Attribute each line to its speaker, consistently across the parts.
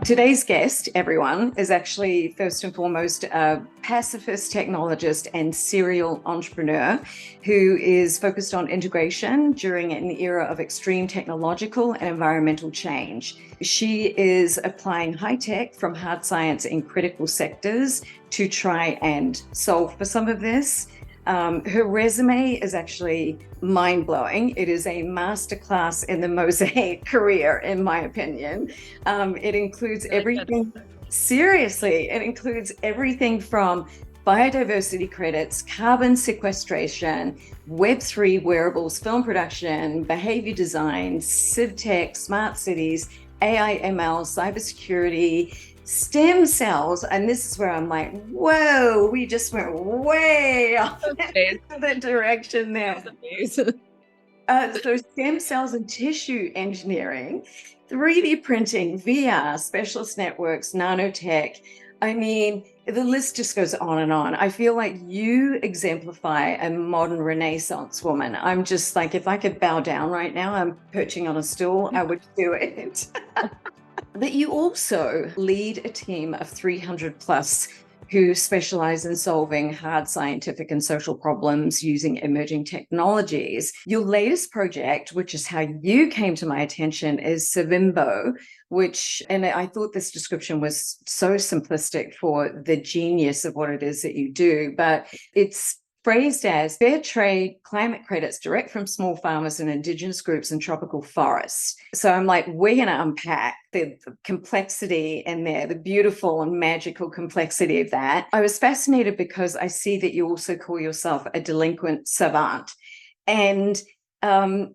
Speaker 1: Today's guest, everyone, is actually first and foremost a pacifist technologist and serial entrepreneur who is focused on integration during an era of extreme technological and environmental change. She is applying high tech from hard science in critical sectors to try and solve for some of this. Her resume is actually mind-blowing. It is a masterclass in the mosaic career, in my opinion. It includes everything, seriously, it includes everything from biodiversity credits, carbon sequestration, Web3 wearables, film production, behavior design, civ tech, smart cities, AI, ML, cybersecurity, stem cells, and this is where I'm like, whoa, we just went way off the direction there. So stem cells and tissue engineering, 3D printing, VR, specialist networks, nanotech. I mean, the list just goes on and on. I feel like you exemplify a modern Renaissance woman. I'm just like, if I could bow down right now, I'm perching on a stool, I would do it. But you also lead a team of 300 plus who specialize in solving hard scientific and social problems using emerging technologies. Your latest project, which is how you came to my attention, is Savimbo, and I thought this description was so simplistic for the genius of what it is that you do, but it's phrased as fair trade climate credits direct from small farmers and indigenous groups in tropical forests. So I'm like, we're going to unpack the complexity in there, the beautiful and magical complexity of that. I was fascinated because I see that you also call yourself a delinquent savant. And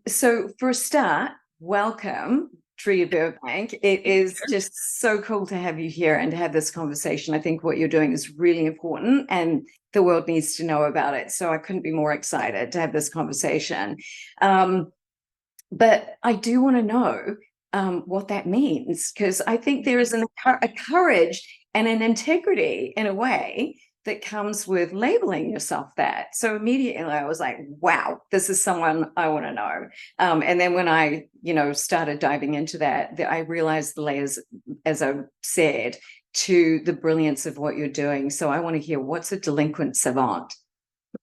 Speaker 1: so for a start, welcome, Drea Burbank. It is just so cool to have you here and to have this conversation. I think what you're doing is really important and the world needs to know about it. So I couldn't be more excited to have this conversation. But I do want to know what that means, because I think there is a courage and an integrity in a way that comes with labeling yourself that. So immediately I was like, wow, this is someone I want to know. And then when I, started diving into that, I realized the layers, as I said, to the brilliance of what you're doing. So I want to hear, what's a delinquent savant?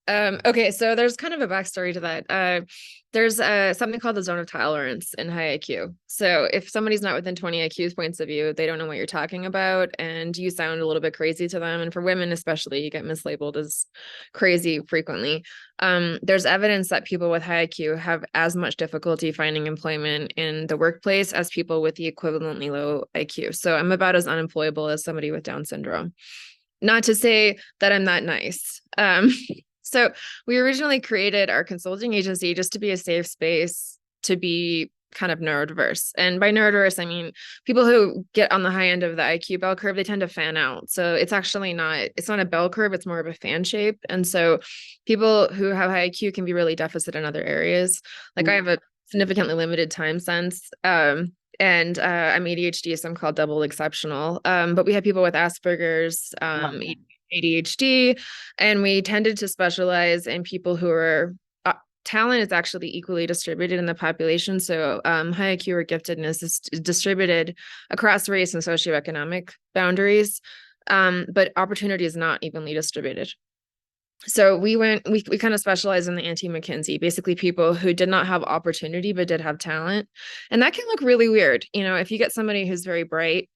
Speaker 2: Okay, so there's kind of a backstory to that. There's something called the zone of tolerance in high IQ. So if somebody's not within 20 IQ points of view, they don't know what you're talking about, and you sound a little bit crazy to them. And for women especially, you get mislabeled as crazy frequently. There's evidence that people with high IQ have as much difficulty finding employment in the workplace as people with the equivalently low IQ. So I'm about as unemployable as somebody with Down syndrome. Not to say that I'm that nice. So we originally created our consulting agency just to be a safe space to be kind of neurodiverse. And by neurodiverse, I mean, people who get on the high end of the IQ bell curve, they tend to fan out. So it's actually it's not a bell curve, it's more of a fan shape. And so people who have high IQ can be really deficit in other areas. Like I have a significantly limited time sense. And I'm ADHD, so I'm called double exceptional. But we have people with Asperger's, ADHD, and we tended to specialize in people who are talent is actually equally distributed in the population. So high IQ or giftedness is distributed across race and socioeconomic boundaries, but opportunity is not evenly distributed. So we kind of specialize in the anti-McKinsey, basically people who did not have opportunity but did have talent, and that can look really weird. If you get somebody who's very bright.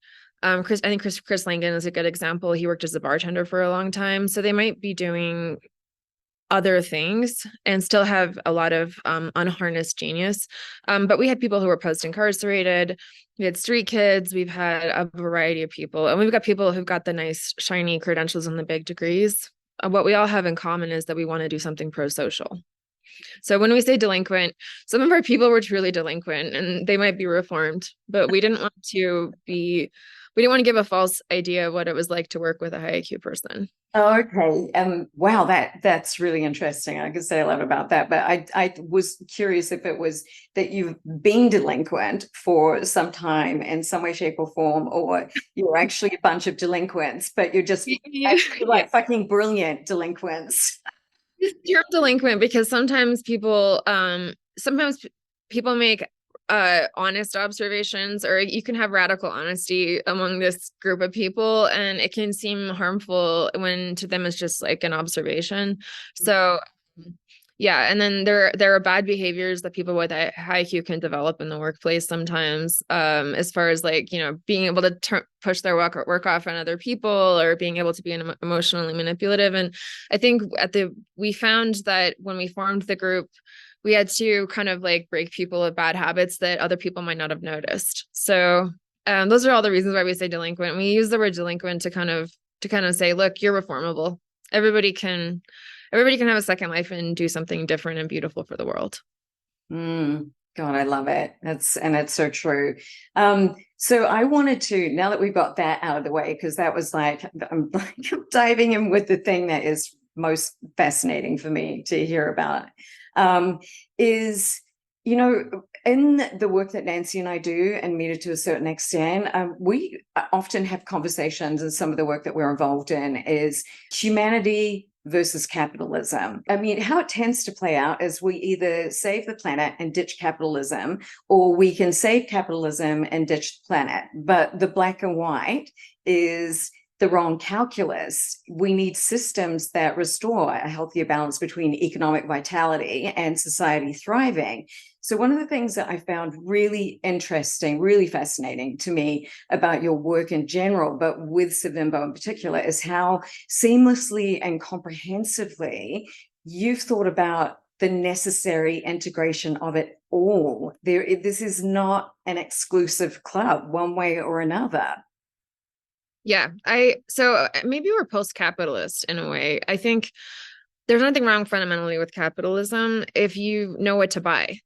Speaker 2: I think Chris Langan is a good example. He worked as a bartender for a long time. So they might be doing other things and still have a lot of unharnessed genius. But we had people who were post-incarcerated. We had street kids. We've had a variety of people. And we've got people who've got the nice, shiny credentials and the big degrees. What we all have in common is that we want to do something pro-social. So when we say delinquent, some of our people were truly delinquent and they might be reformed, but we didn't want to give a false idea of what it was like to work with a high IQ person.
Speaker 1: Oh, okay. Wow, that's really interesting. I could say a lot about that, but I was curious if it was that you've been delinquent for some time in some way, shape, or form, or you're actually a bunch of delinquents, but you're just actually like fucking brilliant delinquents.
Speaker 2: You're delinquent because sometimes people make honest observations, or you can have radical honesty among this group of people, and it can seem harmful when to them it's just like an observation. So yeah, and then there are bad behaviors that people with high IQ can develop in the workplace sometimes, as far as like, being able to push their work off on other people, or being able to be emotionally manipulative. And I think we found that when we formed the group, we had to kind of like break people of bad habits that other people might not have noticed. So those are all the reasons why we say delinquent. We use the word delinquent to kind of say, look, you're reformable. Everybody can have a second life and do something different and beautiful for the world.
Speaker 1: God, I love it. That's so true. So I wanted to, now that we've got that out of the way, because that was like, I'm diving in with the thing that is most fascinating for me to hear about, is, in the work that Nancy and I do, and Meta to a certain extent, we often have conversations, and some of the work that we're involved in is humanity versus capitalism. I mean, how it tends to play out is we either save the planet and ditch capitalism, or we can save capitalism and ditch the planet. But the black and white is the wrong calculus. We need systems that restore a healthier balance between economic vitality and society thriving. So one of the things that I found really interesting, really fascinating to me about your work in general, but with Savimbo in particular, is how seamlessly and comprehensively you've thought about the necessary integration of it all. This is not an exclusive club one way or another.
Speaker 2: Yeah, so maybe we're post-capitalist in a way. I think there's nothing wrong fundamentally with capitalism if you know what to buy.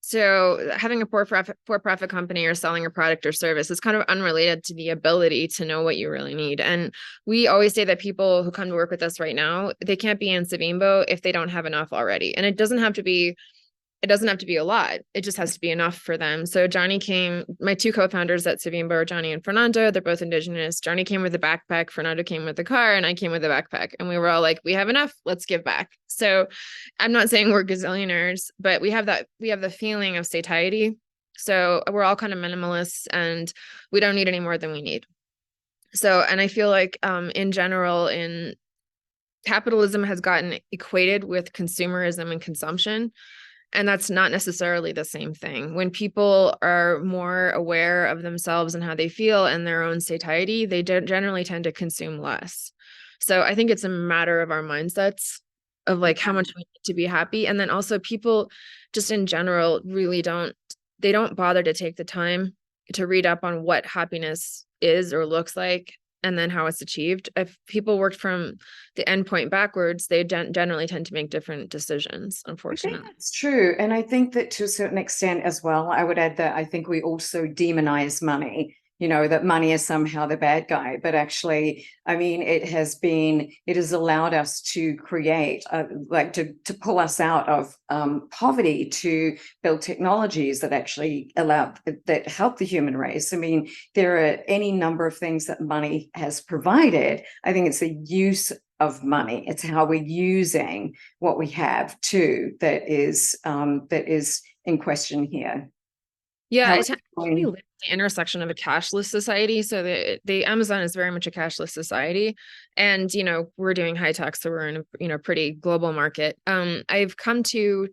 Speaker 2: So having a for-profit company or selling a product or service is kind of unrelated to the ability to know what you really need. And we always say that people who come to work with us right now, they can't be in Savimbo if they don't have enough already. And it doesn't have to be a lot. It just has to be enough for them. So my two co-founders at Savimbo are Johnny and Fernando. They're both Indigenous. Johnny came with a backpack, Fernando came with a car, and I came with a backpack. And we were all like, we have enough, let's give back. So I'm not saying we're gazillionaires, but we have the feeling of satiety. So we're all kind of minimalists, and we don't need any more than we need. So, and I feel like in general, capitalism has gotten equated with consumerism and consumption. And that's not necessarily the same thing. When people are more aware of themselves and how they feel and their own satiety, they generally tend to consume less. So I think it's a matter of our mindsets of like how much we need to be happy. And then also people just in general really don't bother to take the time to read up on what happiness is or looks like, and then how it's achieved. If people worked from the end point backwards, they generally tend to make different decisions, unfortunately.
Speaker 1: I think that's true. And I think that to a certain extent as well, I would add that I think we also demonize money, that money is somehow the bad guy. But actually, I mean, it has allowed us to create, to pull us out of poverty, to build technologies that actually that help the human race. I mean, there are any number of things that money has provided. I think it's the use of money. It's how we're using what we have too that is in question here.
Speaker 2: Yeah, it's actually the intersection of a cashless society. So the Amazon is very much a cashless society, and we're doing high tech, so we're in a pretty global market. I've come to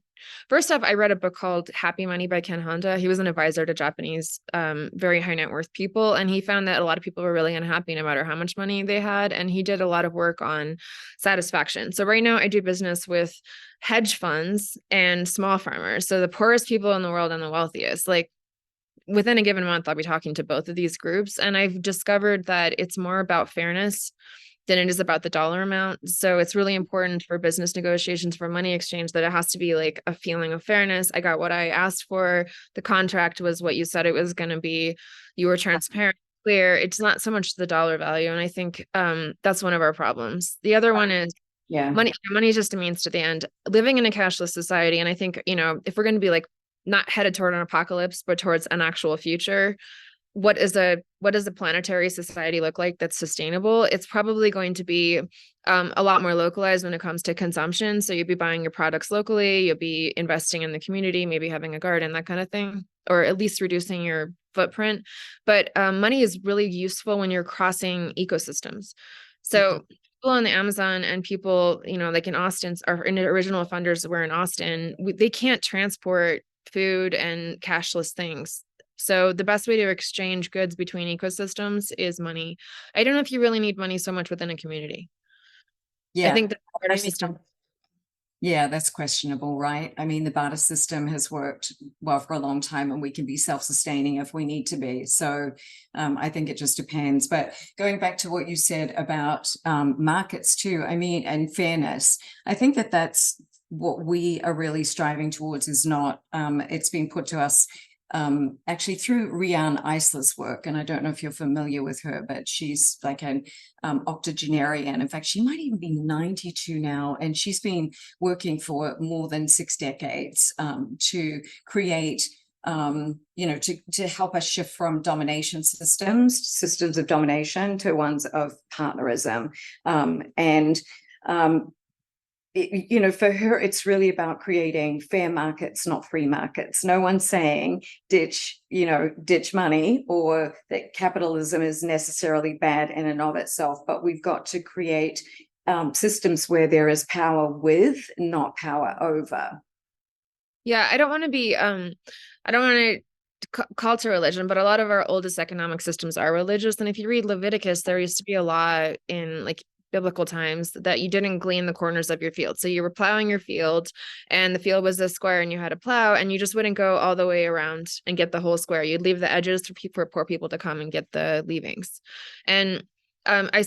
Speaker 2: First off, I read a book called Happy Money by Ken Honda. He was an advisor to Japanese, very high net worth people. And he found that a lot of people were really unhappy no matter how much money they had. And he did a lot of work on satisfaction. So right now I do business with hedge funds and small farmers. So the poorest people in the world and the wealthiest. Like within a given month, I'll be talking to both of these groups. And I've discovered that it's more about fairness than it is about the dollar amount. So it's really important for business negotiations, for money exchange, that it has to be like a feeling of fairness. I got what I asked for. The contract was what you said it was going to be. You were transparent, clear. It's not so much the dollar value. And I think that's one of our problems. The other one is money. Money is just a means to the end. Living in a cashless society. And I think, if we're going to be like not headed toward an apocalypse, but towards an actual future, what does a planetary society look like that's sustainable? It's probably going to be a lot more localized when it comes to consumption. So you'll be buying your products locally, you'll be investing in the community, maybe having a garden, that kind of thing, or at least reducing your footprint. But money is really useful when you're crossing ecosystems. So people on the Amazon and people, like in Austin, our original funders were in Austin, they can't transport food and cashless things. So the best way to exchange goods between ecosystems is money. I don't know if you really need money so much within a community.
Speaker 1: Yeah.
Speaker 2: I think the barter system.
Speaker 1: Yeah, that's questionable, right? I mean, the barter system has worked well for a long time, and we can be self-sustaining if we need to be. So I think it just depends. But going back to what you said about markets too, I mean, and fairness, I think that that's what we are really striving towards. Is not, it's been put to us actually through Rianne Eisler's work. And I don't know if you're familiar with her, but she's like an octogenarian. In fact, she might even be 92 now. And she's been working for more than 6 decades to create, to help us shift from domination systems of domination to ones of partnerism. For her, it's really about creating fair markets, not free markets. No one's saying ditch money, or that capitalism is necessarily bad in and of itself, but we've got to create systems where there is power with, not power over.
Speaker 2: Yeah, I don't want to call to religion, but a lot of our oldest economic systems are religious. And if you read Leviticus, there used to be a law in like biblical times that you didn't glean the corners of your field. So you were plowing your field and the field was a square and you had to plow, and you just wouldn't go all the way around and get the whole square. You'd leave the edges for poor people to come and get the leavings. And I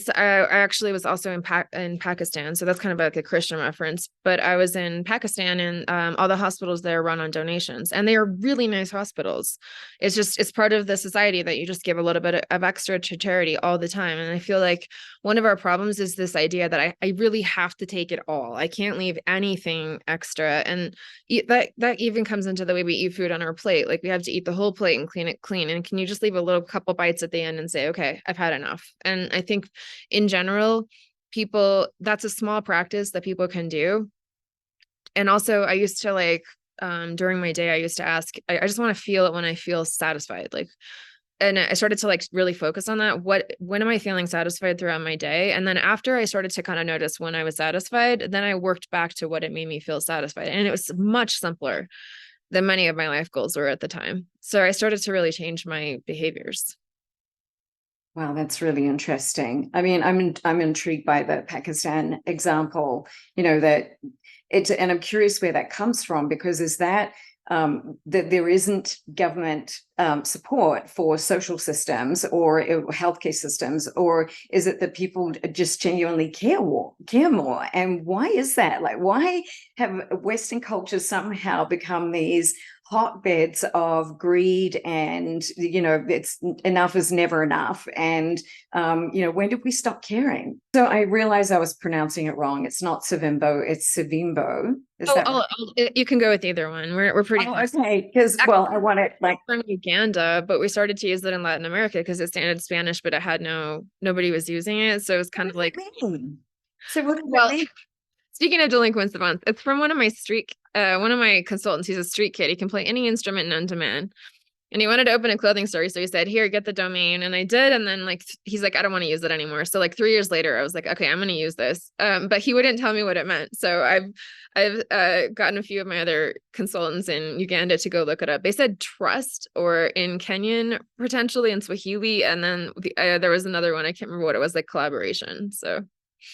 Speaker 2: actually was also in Pakistan, so that's kind of like a Christian reference. But I was in Pakistan, and all the hospitals there run on donations, and they are really nice hospitals. It's part of the society that you just give a little bit of extra to charity all the time. And I feel like one of our problems is this idea that I really have to take it all. I can't leave anything extra, and that even comes into the way we eat food on our plate. Like we have to eat the whole plate and clean it clean. And can you just leave a little couple bites at the end and say, okay, I've had enough? And I think in general, that's a small practice that people can do. And also I used to during my day, I used to ask, I just want to feel it when I feel satisfied. And I started to really focus on that. When am I feeling satisfied throughout my day? And then after I started to kind of notice when I was satisfied, then I worked back to what it made me feel satisfied. And it was much simpler than many of my life goals were at the time. So I started to really change my behaviors.
Speaker 1: Wow, that's really interesting. I mean, I'm intrigued by the Pakistan example, that and I'm curious where that comes from, because is that there isn't government support for social systems or healthcare systems, or is it that people just genuinely care more? And why is that? Like, why have Western cultures somehow become these hotbeds of greed, and it's enough is never enough, and when did we stop caring? So I realized I was pronouncing it wrong. It's not Savimbo, it's Savimbo.
Speaker 2: You can go with either one. We're pretty
Speaker 1: okay, because I want it
Speaker 2: from Uganda, but we started to use it in Latin America because it sounded Spanish, but it had nobody was using it, so it's kind of like.
Speaker 1: So what does that mean?
Speaker 2: Speaking of delinquent savants, it's from one of my consultants. He's a street kid. He can play any instrument known to man. And he wanted to open a clothing store. So he said, here, get the domain. And I did. And then he's like, I don't want to use it anymore. So 3 years later, I was like, okay, I'm going to use this. But he wouldn't tell me what it meant. So I've gotten a few of my other consultants in Uganda to go look it up. They said trust, or in Kenyan, potentially in Swahili. And then there was another one. I can't remember what it was, collaboration. So.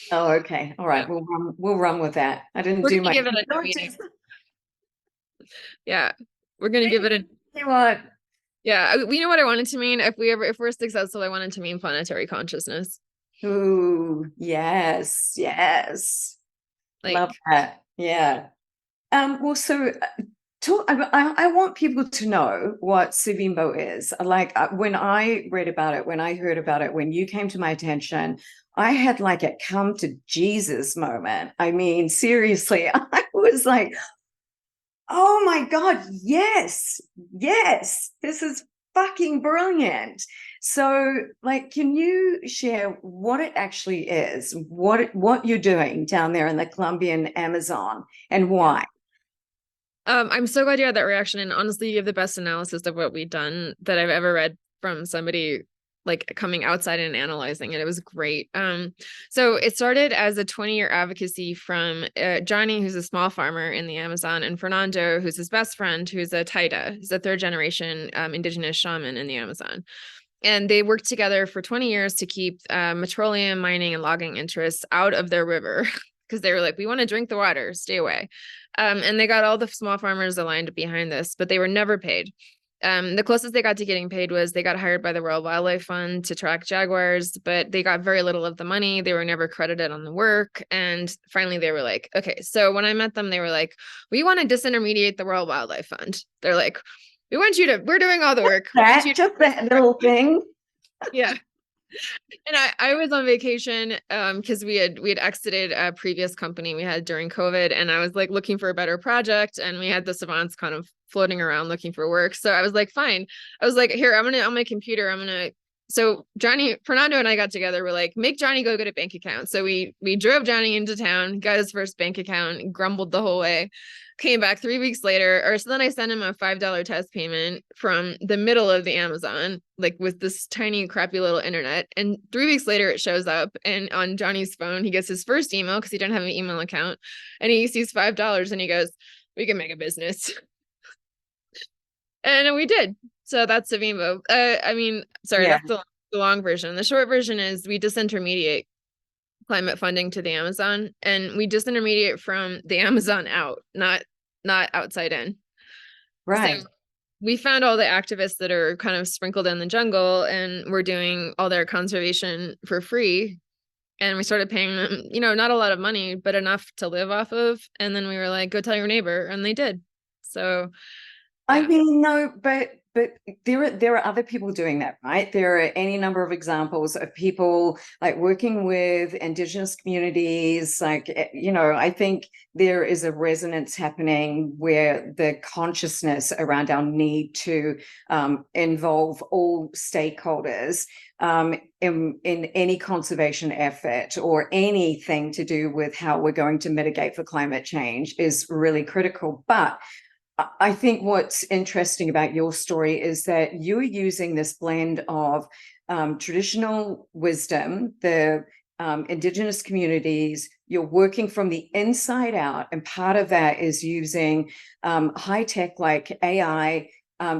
Speaker 1: Oh, okay. All right. Yeah. We'll run with that. I didn't do my.
Speaker 2: Yeah, we're gonna give it a.
Speaker 1: You what?
Speaker 2: Yeah, we know what I wanted to mean. If we're successful, I wanted to mean planetary consciousness.
Speaker 1: Ooh, yes. Love that. Yeah. Well, so. I want people to know what Savimbo is. When I read about it, when I heard about it, when you came to my attention, I had a come to Jesus moment. I mean, seriously, I was like, oh my God, yes, this is fucking brilliant. So, like, can you share what it actually is, what you're doing down there in the Colombian Amazon, and why?
Speaker 2: I'm so glad you had that reaction. And honestly, you have the best analysis of what we've done that I've ever read from somebody like coming outside and analyzing it. It was great. So it started as a 20-year advocacy from Johnny, who's a small farmer in the Amazon, and Fernando, who's his best friend, who's a Taita, who's a third generation indigenous shaman in the Amazon. And they worked together for 20 years to keep petroleum mining and logging interests out of their river because they were like, we want to drink the water, stay away. And they got all the small farmers aligned behind this, but they were never paid. The closest they got to getting paid was they got hired by the World Wildlife Fund to track jaguars, but they got very little of the money. They were never credited on the work. And finally, they were like, okay. So when I met them, they were like, we want to disintermediate the World Wildlife Fund. They're like, we're doing all the work.
Speaker 1: Just that little thing.
Speaker 2: Yeah. And I was on vacation because we had exited a previous company we had during COVID, and I was like looking for a better project, and we had the savants kind of floating around looking for work. So I was like, fine. I was like, here, on my computer, so Fernando and I got together. We're like, make Johnny go get a bank account. So we drove Johnny into town, got his first bank account, grumbled the whole way. Came back 3 weeks later, or so then I sent him a $5 test payment from the middle of the Amazon, like with this tiny, crappy little internet. And 3 weeks later, it shows up, and on Johnny's phone, he gets his first email because he didn't have an email account, and he sees $5, and he goes, "We can make a business," and we did. So that's Savimbo. That's the long version. The short version is we disintermediate climate funding to the Amazon, and we disintermediate from the Amazon out, not outside in.
Speaker 1: Right.
Speaker 2: So we found all the activists that are kind of sprinkled in the jungle, and we're doing all their conservation for free. And we started paying them, not a lot of money, but enough to live off of. And then we were like, go tell your neighbor. And they did. So
Speaker 1: I
Speaker 2: yeah.
Speaker 1: mean, no, but there are other people doing that, right? There are any number of examples of people like working with Indigenous communities. Like, I think there is a resonance happening where the consciousness around our need to involve all stakeholders in any conservation effort or anything to do with how we're going to mitigate for climate change is really critical. But I think what's interesting about your story is that you're using this blend of traditional wisdom, the Indigenous communities, you're working from the inside out, and part of that is using high tech like AI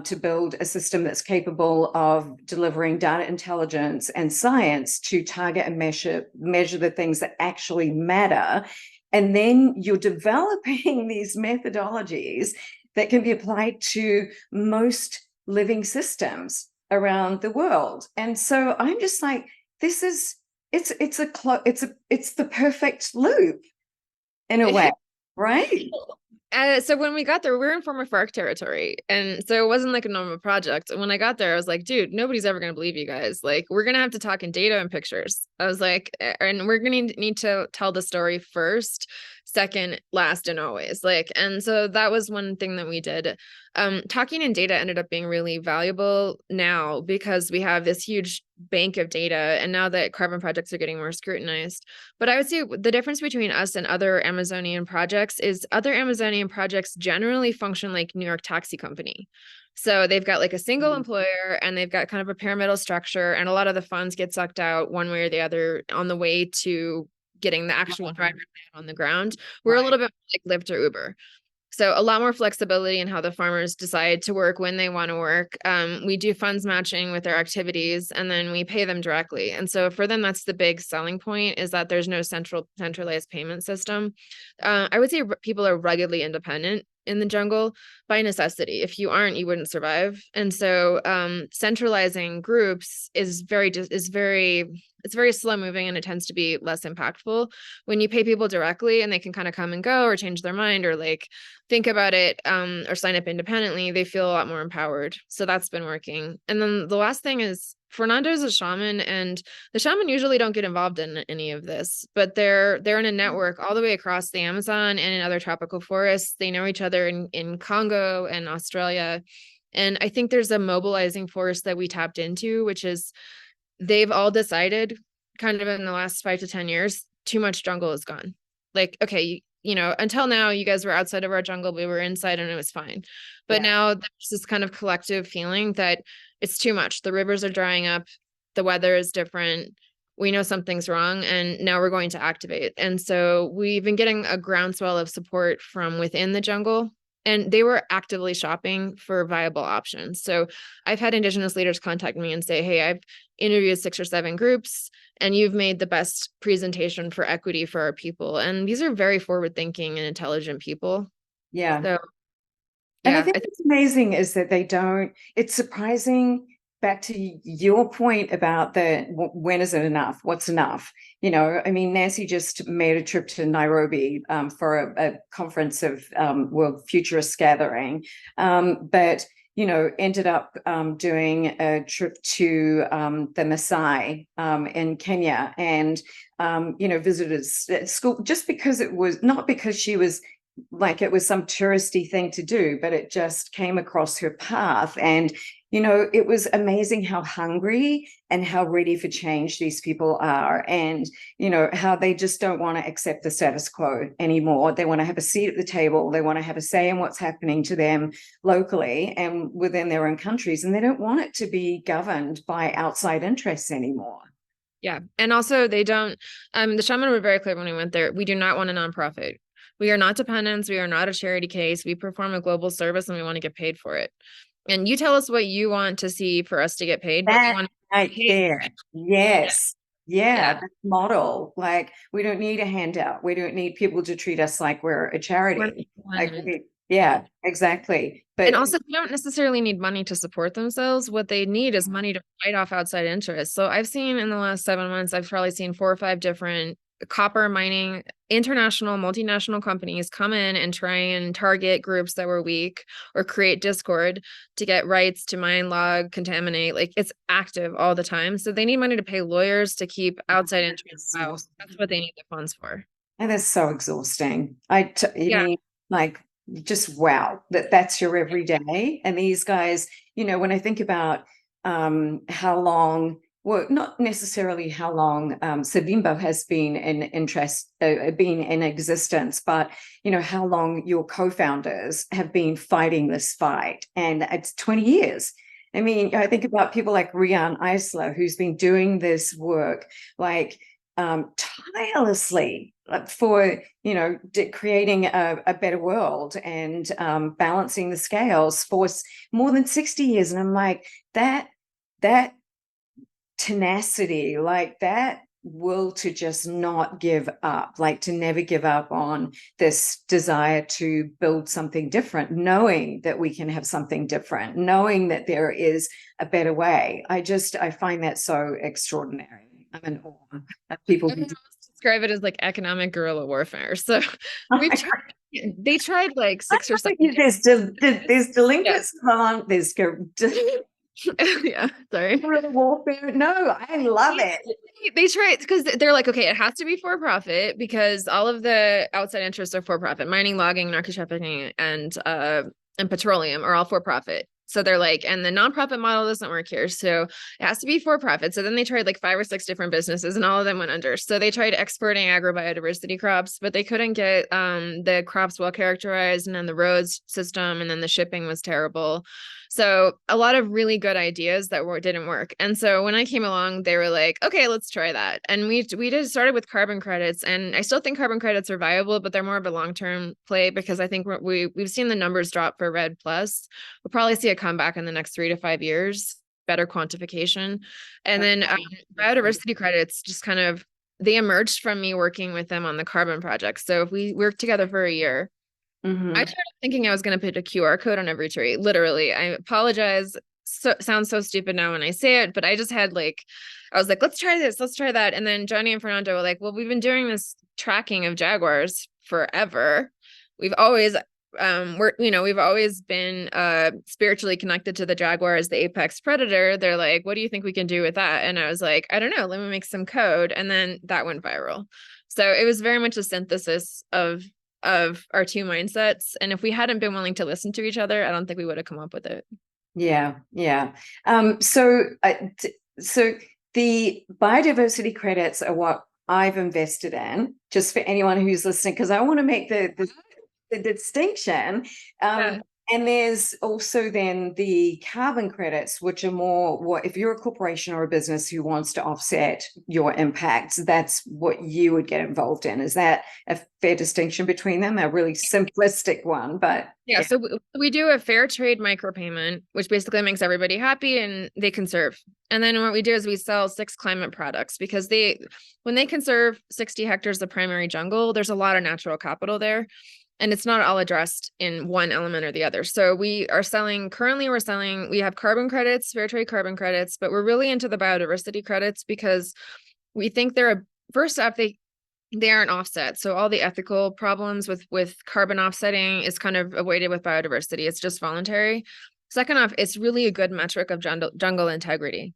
Speaker 1: to build a system that's capable of delivering data intelligence and science to target and measure the things that actually matter. And then you're developing these methodologies that can be applied to most living systems around the world. And so I'm just like, it's the perfect loop in a way, right?
Speaker 2: So when we got there, we were in former FARC territory. And so it wasn't like a normal project. And when I got there, I was like, dude, nobody's ever going to believe you guys. Like, we're going to have to talk in data and pictures. I was like, and we're going to need to tell the story first, second, last, and always. Like, and so that was one thing that we did. Talking in data ended up being really valuable now because we have this huge bank of data, and now that carbon projects are getting more scrutinized. But I would say the difference between us and other Amazonian projects is other Amazonian projects generally function like New York Taxi Company. So they've got like a single employer, and they've got kind of a pyramidal structure, and a lot of the funds get sucked out one way or the other on the way to getting the actual driver on the ground. We're a little bit like Lyft or Uber. So a lot more flexibility in how the farmers decide to work when they want to work. We do funds matching with their activities, and then we pay them directly. And so for them, that's the big selling point, is that there's no centralized payment system. I would say people are ruggedly independent in the jungle by necessity. If you aren't, you wouldn't survive. And so centralizing groups is very slow moving, and it tends to be less impactful. When you pay people directly and they can kind of come and go or change their mind or like think about it or sign up independently, they feel a lot more empowered. So that's been working. And then the last thing is Fernando's a shaman, and the shaman usually don't get involved in any of this, but they're in a network all the way across the Amazon and in other tropical forests. They know each other in Congo and Australia. And I think there's a mobilizing force that we tapped into, which is they've all decided kind of in the last 5 to 10 years, too much jungle is gone. Like, okay, until now, you guys were outside of our jungle, we were inside and it was fine. But now there's this kind of collective feeling that it's too much. The rivers are drying up. The weather is different. We know something's wrong, and now we're going to activate. And so we've been getting a groundswell of support from within the jungle, and they were actively shopping for viable options. So I've had Indigenous leaders contact me and say, hey, I've interviewed 6 or 7 groups, and you've made the best presentation for equity for our people. And these are very forward thinking and intelligent people.
Speaker 1: Yeah.
Speaker 2: So,
Speaker 1: and I think what's amazing is that it's surprising. Back to your point about when is it enough? What's enough? I mean, Nancy just made a trip to Nairobi for a conference of World Futurists Gathering, but ended up doing a trip to the Maasai in Kenya, and visited school, just because it was not because she was like it was some touristy thing to do, but it just came across her path. And it was amazing how hungry and how ready for change these people are, and how they just don't want to accept the status quo anymore. They want to have a seat at the table. They want to have a say in what's happening to them locally and within their own countries, and they don't want it to be governed by outside interests anymore.
Speaker 2: Yeah. And also they don't, the shaman were very clear when we went there. We do not want a nonprofit. We are not dependents. We are not a charity case. We perform a global service and we want to get paid for it. And you tell us what you want to see for us to get paid.
Speaker 1: That right there. Yes. Yeah. That model. Like, we don't need a handout. We don't need people to treat us like we're a charity. Yeah, exactly.
Speaker 2: And also, they don't necessarily need money to support themselves. What they need is money to fight off outside interests. So I've seen in the last 7 months, I've probably seen 4 or 5 different copper mining, international, multinational companies come in and try and target groups that were weak or create discord to get rights to mine, log, contaminate. Like, it's active all the time. So they need money to pay lawyers to keep outside interests out. That's what they need the funds for.
Speaker 1: And that's so exhausting. Mean, like, just wow, that's your everyday. And these guys, when I think about how long, well, not necessarily how long Savimbo has been been in existence, but how long your co-founders have been fighting this fight, and it's 20 years. I mean, I think about people like Rian Eisler, who's been doing this work like tirelessly for creating a better world and balancing the scales for more than 60 years. And I'm like, that tenacity, like that will to just not give up, like to never give up on this desire to build something different, knowing that we can have something different, knowing that there is a better way. I find that so extraordinary. I'm in awe of people who
Speaker 2: describe it as like economic guerrilla warfare. So they tried like 6 or 7.
Speaker 1: There's delinquents on, there's
Speaker 2: yeah, sorry.
Speaker 1: Guerrilla warfare. No, I love it.
Speaker 2: They try, because they're like, okay, it has to be for profit because all of the outside interests are for profit. Mining, logging, narco trafficking, and petroleum are all for profit. So they're like, and the nonprofit model doesn't work here. So it has to be for profit. So then they tried like 5 or 6 different businesses and all of them went under. So they tried exporting agrobiodiversity crops, but they couldn't get the crops well characterized, and then the roads system, and then the shipping was terrible. So a lot of really good ideas that didn't work. And so when I came along, they were like, okay, let's try that. And we just started with carbon credits. And I still think carbon credits are viable, but they're more of a long-term play because I think we've seen the numbers drop for REDD+. We'll probably see a comeback in the next 3 to 5 years, better quantification. And then biodiversity credits just kind of, they emerged from me working with them on the carbon project. So if we worked together for a year, I started thinking I was going to put a QR code on every tree. Literally, I apologize. Sounds so stupid now when I say it, but I just had I was like, let's try this, let's try that. And then Johnny and Fernando were like, well, we've been doing this tracking of jaguars forever. We've always, we've always been spiritually connected to the jaguar as the apex predator. They're like, what do you think we can do with that? And I was like, I don't know, let me make some code. And then that went viral. So it was very much a synthesis of our 2 mindsets. And if we hadn't been willing to listen to each other, I don't think we would have come up with it.
Speaker 1: Yeah, yeah. So the biodiversity credits are what I've invested in, just for anyone who's listening, because I want to make the distinction.
Speaker 2: Yeah.
Speaker 1: And there's also then the carbon credits, which are more what if you're a corporation or a business who wants to offset your impacts, that's what you would get involved in. Is that a fair distinction between them? A really simplistic one, but
Speaker 2: Yeah, so we do a fair trade micropayment, which basically makes everybody happy and they conserve. And then what we do is we sell 6 climate products because when they conserve 60 hectares of primary jungle, there's a lot of natural capital there. And it's not all addressed in one element or the other. So we have carbon credits, fair trade carbon credits, but we're really into the biodiversity credits because we think first off, they aren't offset. So all the ethical problems with carbon offsetting is kind of avoided with biodiversity. It's just voluntary. Second off, it's really a good metric of jungle integrity.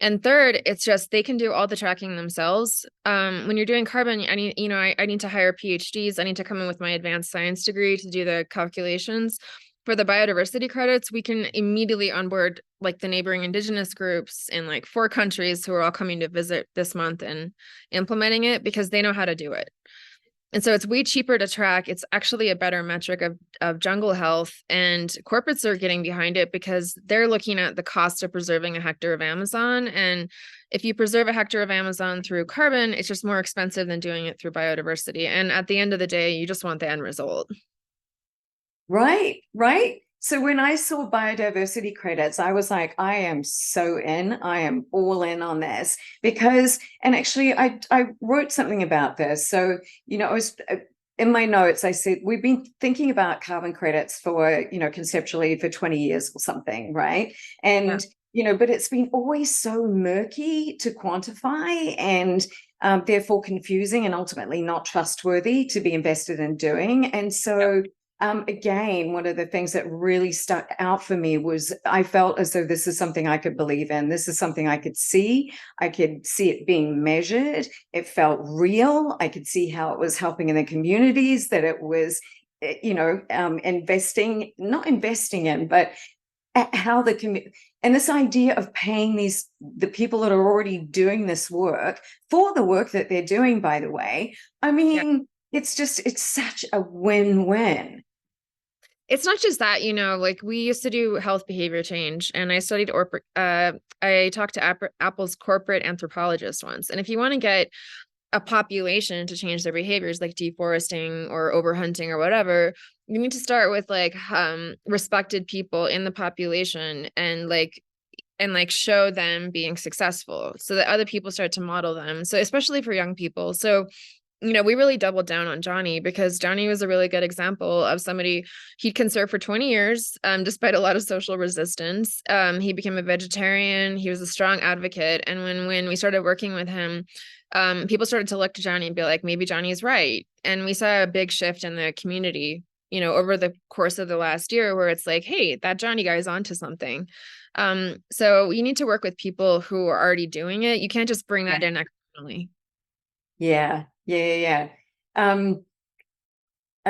Speaker 2: And third, it's just they can do all the tracking themselves. When you're doing carbon, I need to hire PhDs. I need to come in with my advanced science degree to do the calculations. For the biodiversity credits, we can immediately onboard like the neighboring indigenous groups in like 4 countries who are all coming to visit this month and implementing it because they know how to do it. And so it's way cheaper to track. It's actually a better metric of jungle health, and corporates are getting behind it because they're looking at the cost of preserving a hectare of Amazon. And if you preserve a hectare of Amazon through carbon, it's just more expensive than doing it through biodiversity. And at the end of the day, you just want the end result.
Speaker 1: right, right. So when I saw biodiversity credits, I was like, I am so in. I am all in on this and actually, I wrote something about this. So, I was in my notes, I said, we've been thinking about carbon credits for, conceptually for 20 years or something, right? And, but it's been always so murky to quantify and therefore confusing and ultimately not trustworthy to be invested in doing. And so, again, one of the things that really stuck out for me was I felt as though this is something I could believe in. This is something I could see. I could see it being measured. It felt real. I could see how it was helping in the communities, that it was, not investing in, but how the community, and this idea of paying the people that are already doing this work for the work that they're doing, by the way. I mean, it's such a win-win.
Speaker 2: It's not just that, like we used to do health behavior change, and I studied, I talked to Apple's corporate anthropologist once. And if you want to get a population to change their behaviors, like deforesting or overhunting or whatever, you need to start with like respected people in the population and show them being successful so that other people start to model them. So especially for young people. So we really doubled down on Johnny because Johnny was a really good example of somebody. He'd conserved for 20 years, despite a lot of social resistance. He became a vegetarian. He was a strong advocate. And when we started working with him, people started to look to Johnny and be like, maybe Johnny's right. And we saw a big shift in the community, over the course of the last year, where it's like, hey, that Johnny guy is onto something. So you need to work with people who are already doing it. You can't just bring that in externally.
Speaker 1: Yeah. I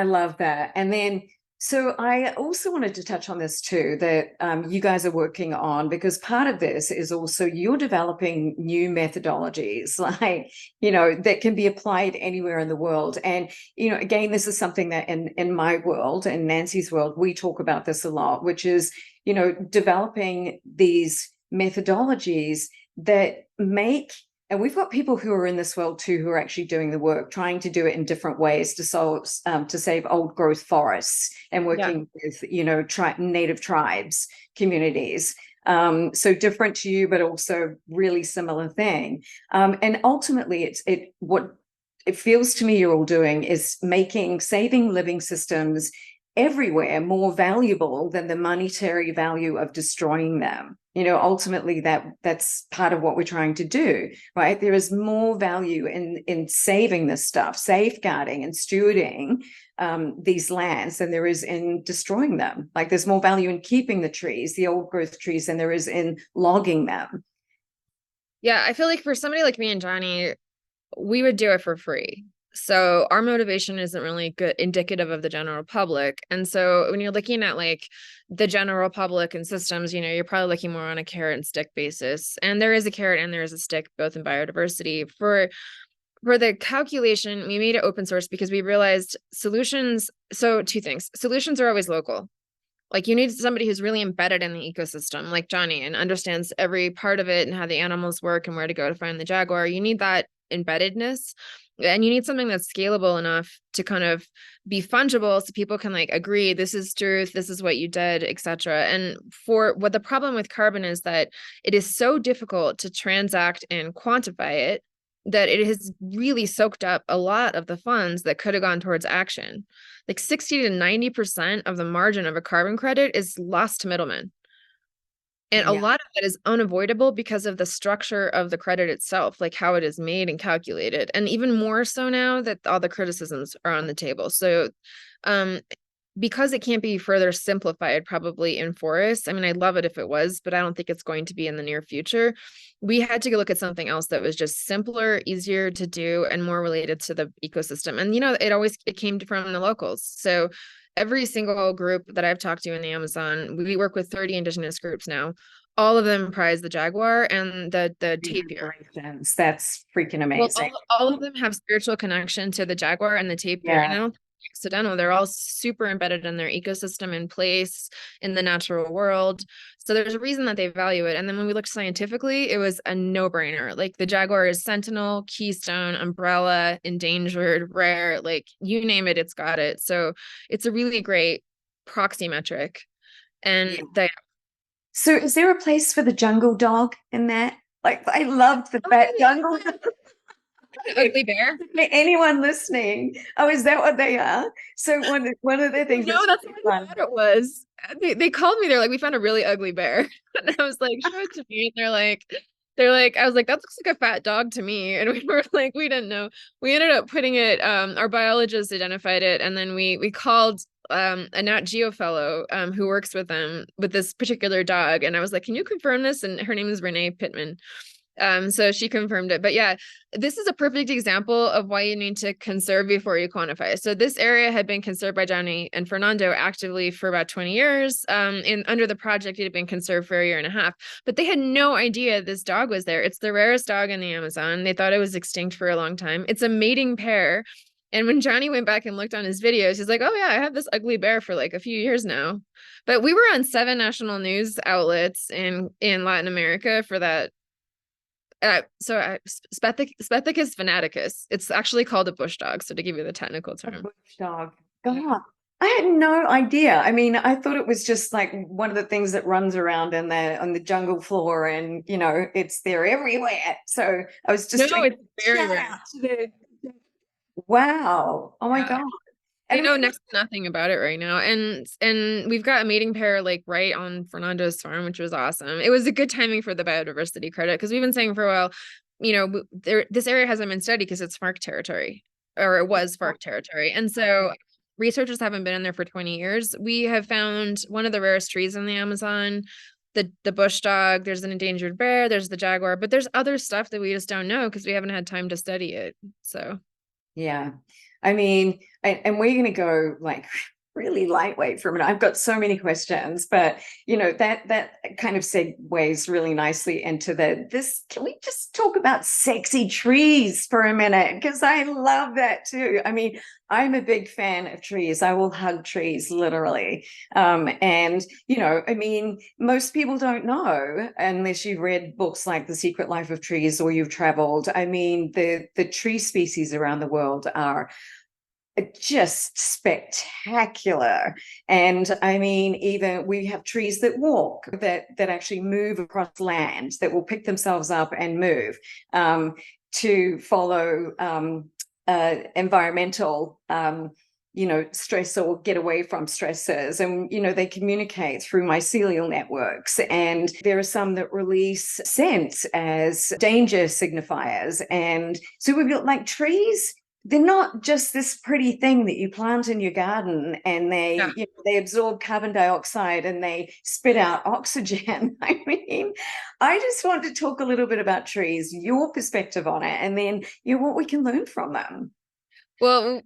Speaker 1: love that. And then, so I also wanted to touch on this too, that you guys are working on, because part of this is also you're developing new methodologies, like, that can be applied anywhere in the world. And, again, this is something that in my world, in Nancy's world, we talk about this a lot, which is, developing these methodologies that make. And we've got people who are in this world too, who are actually doing the work, trying to do it in different ways to save old growth forests and working with, native tribes, communities. So different to you, but also really similar thing. And ultimately, what it feels to me you're all doing is saving living systems everywhere more valuable than the monetary value of destroying them. Ultimately that's part of what we're trying to do, right? There is more value in saving this stuff, safeguarding and stewarding these lands than there is in destroying them. Like there's more value in keeping the trees, the old growth trees, than there is in logging them.
Speaker 2: Yeah, I feel like for somebody like me and Johnny, we would do it for free. So our motivation isn't really good indicative of the general public. And so when you're looking at like the general public and systems, you're probably looking more on a carrot and stick basis. And there is a carrot and there is a stick, both in biodiversity. For the calculation, we made it open source because we realized solutions. So two things. Solutions are always local. Like you need somebody who's really embedded in the ecosystem, like Johnny, and understands every part of it and how the animals work and where to go to find the jaguar. You need that embeddedness, and you need something that's scalable enough to kind of be fungible so people can like agree, this is truth, this is what you did, etc. And for what the problem with carbon is that it is so difficult to transact and quantify it that it has really soaked up a lot of the funds that could have gone towards action. Like 60 to 90% of the margin of a carbon credit is lost to middlemen. And a lot of that is unavoidable because of the structure of the credit itself, like how it is made and calculated. And even more so now that all the criticisms are on the table. So because it can't be further simplified probably in forests, I mean, I'd love it if it was, but I don't think it's going to be in the near future. We had to go look at something else that was just simpler, easier to do, and more related to the ecosystem. And, it came from the locals. So every single group that I've talked to in the Amazon, we work with 30 indigenous groups now. All of them prize the jaguar and the tapir.
Speaker 1: That's freaking amazing.
Speaker 2: Well, all of them have spiritual connection to the jaguar and the tapir. And I don't think it's accidental. They're all super embedded in their ecosystem in place in the natural world. So there's a reason that they value it. And then when we looked scientifically, it was a no-brainer. Like the jaguar is sentinel, keystone, umbrella, endangered, rare, like you name it, it's got it. So it's a really great proxy metric. And
Speaker 1: so is there a place for the jungle dog in that? Like I loved the fat jungle.
Speaker 2: Ugly bear.
Speaker 1: Anyone listening? Oh, is that what they are? So one of the things.
Speaker 2: No, that's what I thought it was. They called me. They're like, we found a really ugly bear, and I was like, show it to me. And they're like, I was like, that looks like a fat dog to me. And we were like, we didn't know. We ended up putting it. Our biologist identified it, and then we called a Nat Geo fellow who works with them with this particular dog, and I was like, can you confirm this? And her name is Renee Pittman. So she confirmed it. But yeah, this is a perfect example of why you need to conserve before you quantify. So this area had been conserved by Johnny and Fernando actively for about 20 years. Under the project, it had been conserved for a year and a half. But they had no idea this dog was there. It's the rarest dog in the Amazon. They thought it was extinct for a long time. It's a mating pair. And when Johnny went back and looked on his videos, he's like, oh yeah, I have this ugly bear for like a few years now. But we were on 7 national news outlets in Latin America for that. Spethicus venaticus. It's actually called a bush dog. So to give you the technical term.
Speaker 1: A bush dog. God, I had no idea. I mean, I thought it was just like one of the things that runs around on the jungle floor, and it's there everywhere. So I was just
Speaker 2: it's very rare.
Speaker 1: Wow. Oh my God.
Speaker 2: I know next to nothing about it right now. And we've got a mating pair like right on Fernando's farm, which was awesome. It was a good timing for the biodiversity credit because we've been saying for a while, this area hasn't been studied because it's FARC territory, or it was FARC territory. And so researchers haven't been in there for 20 years. We have found one of the rarest trees in the Amazon, the bush dog, there's an endangered bear, there's the jaguar, but there's other stuff that we just don't know because we haven't had time to study it. So
Speaker 1: yeah. I mean, and we're going to go like really lightweight for a minute. I've got so many questions, but that kind of segues really nicely into this. Can we just talk about sexy trees for a minute? Because I love that too. I mean, I'm a big fan of trees. I will hug trees literally. And I mean, most people don't know unless you've read books like The Secret Life of Trees or you've traveled. I mean, the tree species around the world are just spectacular. And I mean, even we have trees that walk, that actually move across land, that will pick themselves up and move to follow environmental stress or get away from stressors. And they communicate through mycelial networks, and there are some that release scents as danger signifiers. And so we've got like trees. They're not just this pretty thing that you plant in your garden and they absorb carbon dioxide and they spit out oxygen. I mean, I just want to talk a little bit about trees, your perspective on it, and then what we can learn from them.
Speaker 2: Well,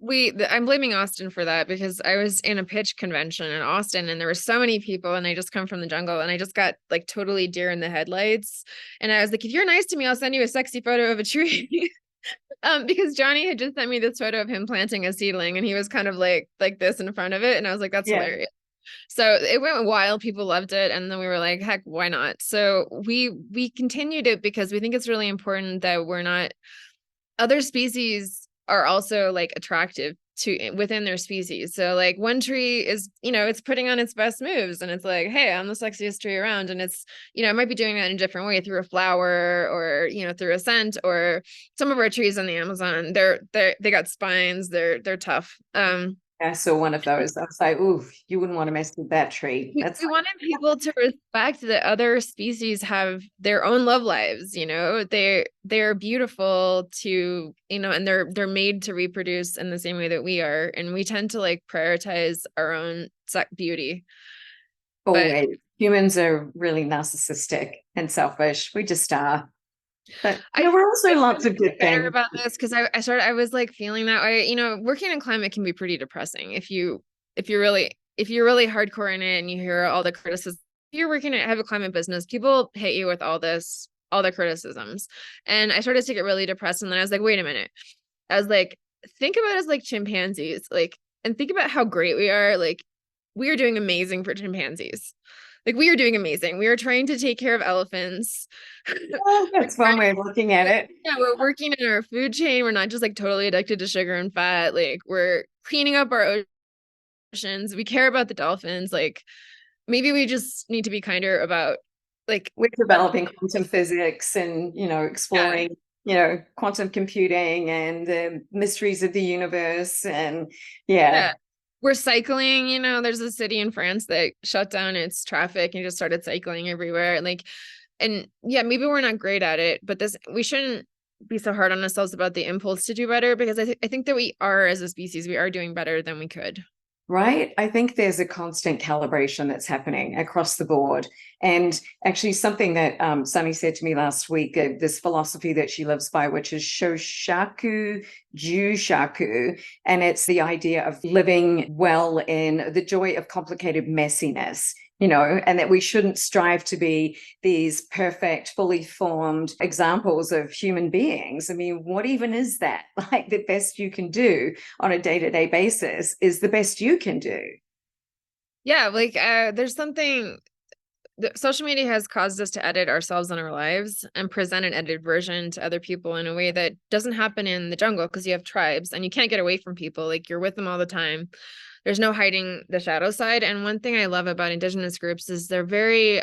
Speaker 2: I'm blaming Austin for that because I was in a pitch convention in Austin and there were so many people and I just come from the jungle and I just got like totally deer in the headlights. And I was like, if you're nice to me, I'll send you a sexy photo of a tree. Because Johnny had just sent me this photo of him planting a seedling and he was kind of like this in front of it. And I was like, that's
Speaker 1: Yeah.
Speaker 2: hilarious. So it went wild. People loved it. And then we were like, heck, why not? So we continued it because we think it's really important that we're not, other species are also like attractive to within their species. So like one tree is, it's putting on its best moves and it's like, hey, I'm the sexiest tree around. And it's, it might be doing that in a different way through a flower or, through a scent. Or some of our trees on the Amazon, they got spines, they're tough.
Speaker 1: I saw one of those. I was like, ooh, you wouldn't want to mess with that tree.
Speaker 2: We wanted people to respect that other species have their own love lives. They're beautiful to, and they're made to reproduce in the same way that we are. And we tend to like prioritize our own beauty.
Speaker 1: Always. Humans are really narcissistic and selfish. We just are. But we're also lots of good things
Speaker 2: about this because I was like feeling that way. Working in climate can be pretty depressing if you're really hardcore in it and you hear all the criticism. If you're working at have a climate business, people hit you with all the criticisms. And I started to get really depressed. And then I was like, wait a minute. I was like, think about us like chimpanzees, like, and think about how great we are. Like, we are doing amazing for chimpanzees. Like, we are doing amazing. We are trying to take care of elephants.
Speaker 1: Oh, that's one way of looking at it.
Speaker 2: Yeah, we're working in our food chain. We're not just like totally addicted to sugar and fat. Like, we're cleaning up our oceans. We care about the dolphins. Like, maybe we just need to be kinder about, like,
Speaker 1: we're developing quantum physics and, exploring, quantum computing and the mysteries of the universe. And yeah.
Speaker 2: We're cycling, there's a city in France that shut down its traffic and just started cycling everywhere. And maybe we're not great at it, but we shouldn't be so hard on ourselves about the impulse to do better, because I think that we are, as a species, we are doing better than we could.
Speaker 1: Right. I think there's a constant calibration that's happening across the board. And actually something that Sunny said to me last week, this philosophy that she lives by, which is Shoshaku Jushaku. And it's the idea of living well in the joy of complicated messiness. And that we shouldn't strive to be these perfect, fully formed examples of human beings. I mean, what even is that? Like, the best you can do on a day-to-day basis is the best you can do.
Speaker 2: Yeah, like there's something, social media has caused us to edit ourselves and our lives and present an edited version to other people in a way that doesn't happen in the jungle, because you have tribes and you can't get away from people. Like, you're with them all the time. There's no hiding the shadow side. And one thing I love about Indigenous groups is they're very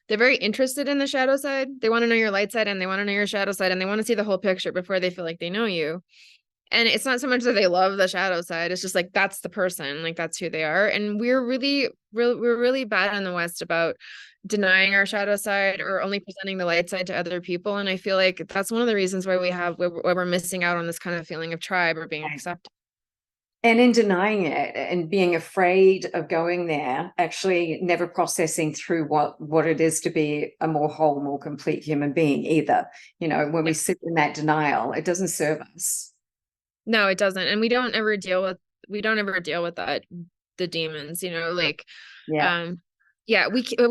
Speaker 2: interested in the shadow side. They want to know your light side and they want to know your shadow side, and they want to see the whole picture before they feel like they know you. And it's not so much that they love the shadow side. It's just like, that's the person, like, that's who they are. And we're really bad in the West about denying our shadow side or only presenting the light side to other people. And I feel like that's one of the reasons why we're missing out on this kind of feeling of tribe or being accepted.
Speaker 1: And in denying it and being afraid of going there, actually never processing through what it is to be a more whole, more complete human being either. When we sit in that denial, it doesn't serve us.
Speaker 2: No, it doesn't. And we don't ever deal with that, the demons, we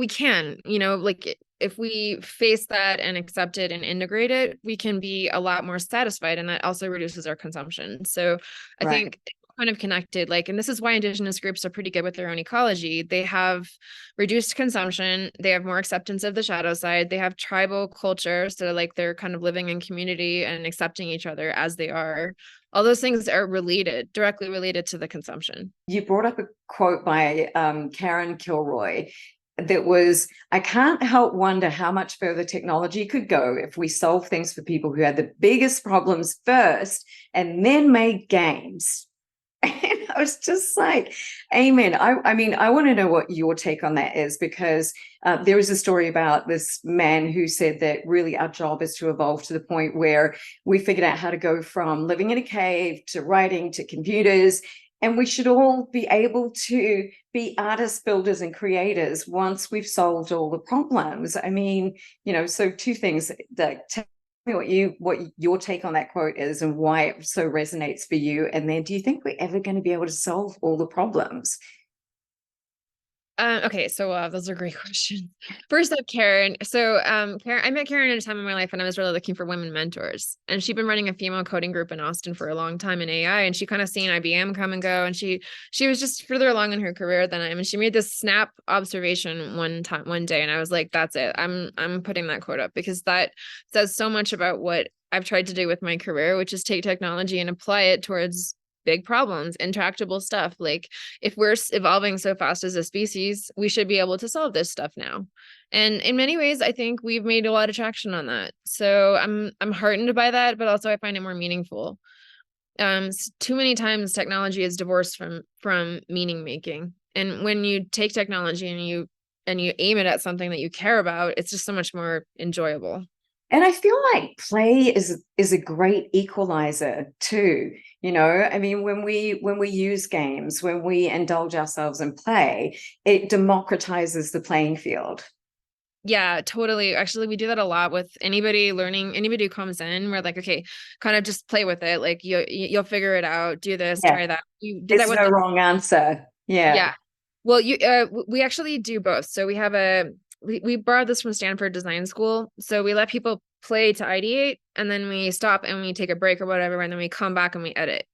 Speaker 2: can, like, if we face that and accept it and integrate it, we can be a lot more satisfied, and that also reduces our consumption. So I think kind of connected, like, and this is why Indigenous groups are pretty good with their own ecology. They have reduced consumption. They have more acceptance of the shadow side. They have tribal culture. So like, they're kind of living in community and accepting each other as they are. All those things are directly related to the consumption.
Speaker 1: You brought up a quote by Karen Kilroy that was, I can't help wonder how much further technology could go if we solve things for people who had the biggest problems first and then made games. And I was just like, amen. I mean, I want to know what your take on that is, because there was a story about this man who said that really our job is to evolve to the point where we figured out how to go from living in a cave to writing to computers. And we should all be able to be artists, builders, and creators once we've solved all the problems. I mean, so two things, that what your take on that quote is and why it so resonates for you. And then do you think we're ever going to be able to solve all the problems?
Speaker 2: Okay, so those are great questions. First up, Karen. So Karen, I met Karen at a time in my life when I was really looking for women mentors. And she'd been running a female coding group in Austin for a long time in AI. And she kind of seen IBM come and go. And she was just further along in her career than I am. And she made this snap observation one day. And I was like, that's it. I'm putting that quote up because that says so much about what I've tried to do with my career, which is take technology and apply it towards big problems, intractable stuff. Like if we're evolving so fast as a species, we should be able to solve this stuff now. And in many ways, I think we've made a lot of traction on that. So I'm heartened by that, but also I find it more meaningful. Too many times technology is divorced from meaning making. And when you take technology and you aim it at something that you care about, it's just so much more enjoyable.
Speaker 1: And I feel like play is a great equalizer too. You know, I mean, when we use games, when we indulge ourselves in play, it democratizes the playing field.
Speaker 2: Yeah, totally. Actually, we do that a lot with anybody who comes in. We're like, okay, kind of just play with it. Like you'll figure it out. Do this,
Speaker 1: Yeah.
Speaker 2: try that. You did
Speaker 1: There's
Speaker 2: that with
Speaker 1: no wrong answer. Yeah.
Speaker 2: Yeah. Well, we actually do both. So we borrowed this from Stanford Design School. So we let people play to ideate and then we stop and we take a break or whatever. And then we come back and we edit.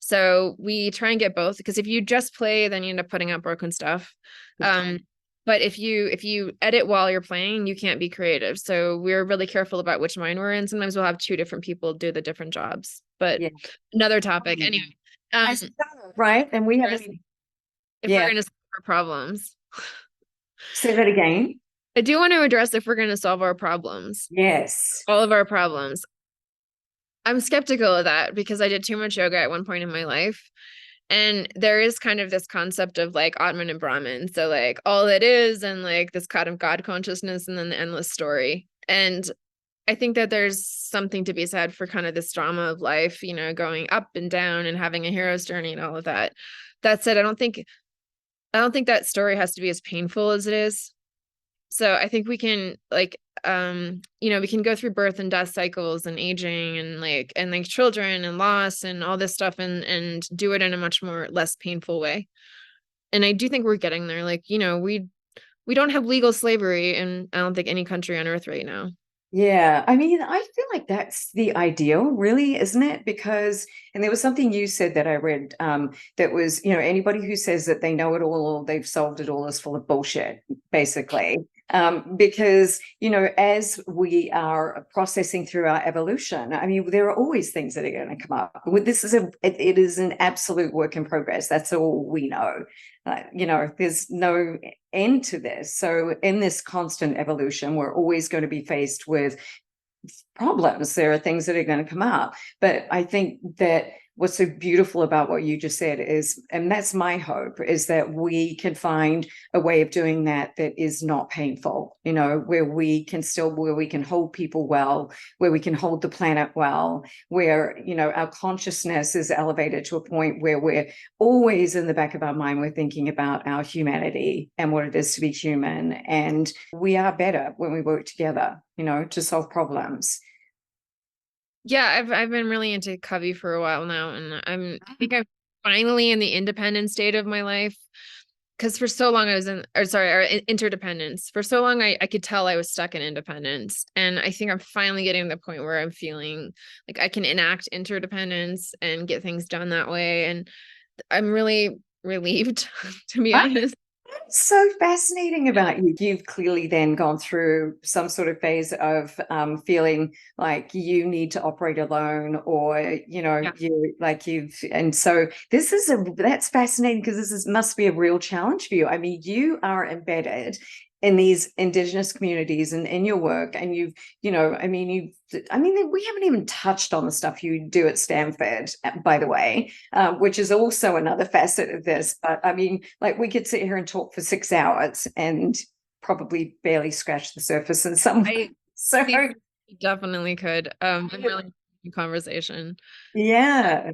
Speaker 2: So we try and get both because if you just play, then you end up putting out broken stuff. But if you edit while you're playing, you can't be creative. So we're really careful about which mind we're in. Sometimes we'll have two different people do the different jobs, but
Speaker 1: Yeah.
Speaker 2: another topic. Anyway,
Speaker 1: right. And we have
Speaker 2: if we're going to solve our problems.
Speaker 1: Say that again.
Speaker 2: I do want to address if we're going to solve our problems.
Speaker 1: Yes.
Speaker 2: All of our problems. I'm skeptical of that because I did too much yoga at one point in my life. And there is kind of this concept of like Atman and Brahman. So like all it is and like this kind of God consciousness and then the endless story. And I think that there's something to be said for kind of this drama of life, you know, going up and down and having a hero's journey and all of that. That said, I don't think that story has to be as painful as it is. So I think we can like we can go through birth and death cycles and aging and like children and loss and all this stuff and do it in a much more less painful way. And I do think we're getting there. Like, you know, we don't have legal slavery in I don't think any country on earth right now.
Speaker 1: Yeah, I mean, I feel like that's the ideal, really, isn't it? Because, and there was something you said that I read that was, you know, anybody who says that they know it all or they've solved it all is full of bullshit, basically. Because, you know, as we are processing through our evolution, I mean, there are always things that are going to come up. This is it is an absolute work in progress. That's all we know. You know, there's no end to this. So in this constant evolution, we're always going to be faced with problems. There are things that are going to come up. But I think that what's so beautiful about what you just said is, and that's my hope, is that we can find a way of doing that is not painful, you know, where we can hold people well, where we can hold the planet well, where, you know, our consciousness is elevated to a point where we're always in the back of our mind, we're thinking about our humanity and what it is to be human. And we are better when we work together, you know, to solve problems.
Speaker 2: Yeah, I've been really into Covey for a while now, and I think I'm finally in the independent state of my life. Because for so long I was interdependence. For so long I could tell I was stuck in independence, and I think I'm finally getting to the point where I'm feeling like I can enact interdependence and get things done that way, and I'm really relieved, to be honest.
Speaker 1: So fascinating about you. You've clearly then gone through some sort of phase of feeling like you need to operate alone, or you know, and so that's fascinating because must be a real challenge for you. I mean, you are embedded in these Indigenous communities and in your work, and we haven't even touched on the stuff you do at Stanford, by the way, which is also another facet of this. But I mean, like, we could sit here and talk for 6 hours and probably barely scratch the surface in some way. So
Speaker 2: you definitely could. I'm really conversation.
Speaker 1: Yeah.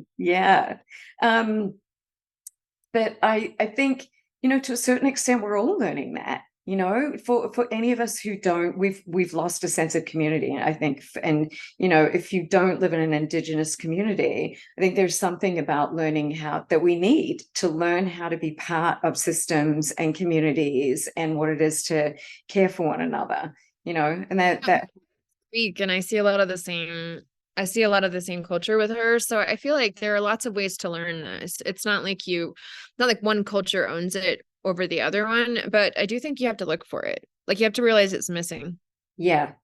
Speaker 1: But I think, you know, to a certain extent, we're all learning that. You know, for any of us who don't, we've lost a sense of community, I think. And, you know, if you don't live in an Indigenous community, I think there's something about learning how that we need to learn how to be part of systems and communities and what it is to care for one another, you know, and that
Speaker 2: Week, and I see a lot of the same culture with her. So I feel like there are lots of ways to learn this. It's not like one culture owns it over the other one, but I do think you have to look for it. Like you have to realize it's missing.
Speaker 1: yeah,